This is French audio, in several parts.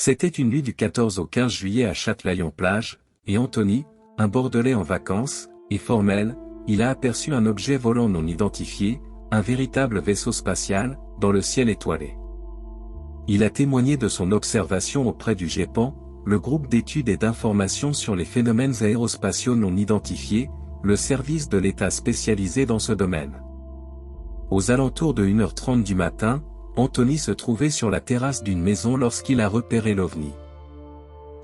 C'était une nuit du 14 au 15 juillet à Châtelaillon-Plage, et Anthony, un Bordelais en vacances, et formel, il a aperçu un objet volant non identifié, un véritable vaisseau spatial, dans le ciel étoilé. Il a témoigné de son observation auprès du GEPAN, le groupe d'études et d'information sur les phénomènes aérospatiaux non identifiés, le service de l'État spécialisé dans ce domaine. Aux alentours de 1h30 du matin, Anthony se trouvait sur la terrasse d'une maison lorsqu'il a repéré l'OVNI.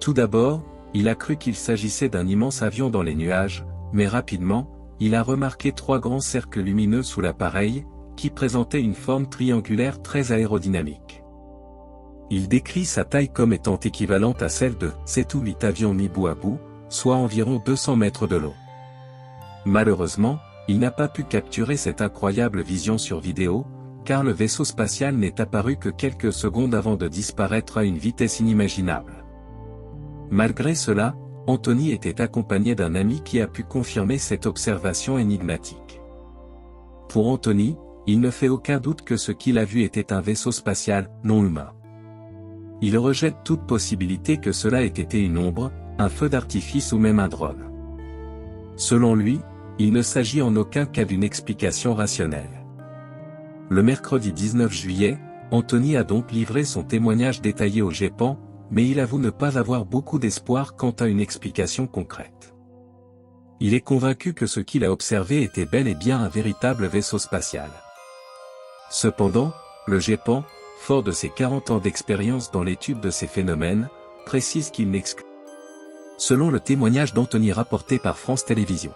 Tout d'abord, il a cru qu'il s'agissait d'un immense avion dans les nuages, mais rapidement, il a remarqué 3 grands cercles lumineux sous l'appareil, qui présentaient une forme triangulaire très aérodynamique. Il décrit sa taille comme étant équivalente à celle de 7 ou 8 avions mis bout à bout, soit environ 200 mètres de long. Malheureusement, il n'a pas pu capturer cette incroyable vision sur vidéo, car le vaisseau spatial n'est apparu que quelques secondes avant de disparaître à une vitesse inimaginable. Malgré cela, Anthony était accompagné d'un ami qui a pu confirmer cette observation énigmatique. Pour Anthony, il ne fait aucun doute que ce qu'il a vu était un vaisseau spatial non humain. Il rejette toute possibilité que cela ait été une ombre, un feu d'artifice ou même un drone. Selon lui, il ne s'agit en aucun cas d'une explication rationnelle. Le mercredi 19 juillet, Anthony a donc livré son témoignage détaillé au GEPAN, mais il avoue ne pas avoir beaucoup d'espoir quant à une explication concrète. Il est convaincu que ce qu'il a observé était bel et bien un véritable vaisseau spatial. Cependant, le GEPAN, fort de ses 40 ans d'expérience dans l'étude de ces phénomènes, précise qu'il n'exclut. Selon le témoignage d'Anthony rapporté par France Télévisions.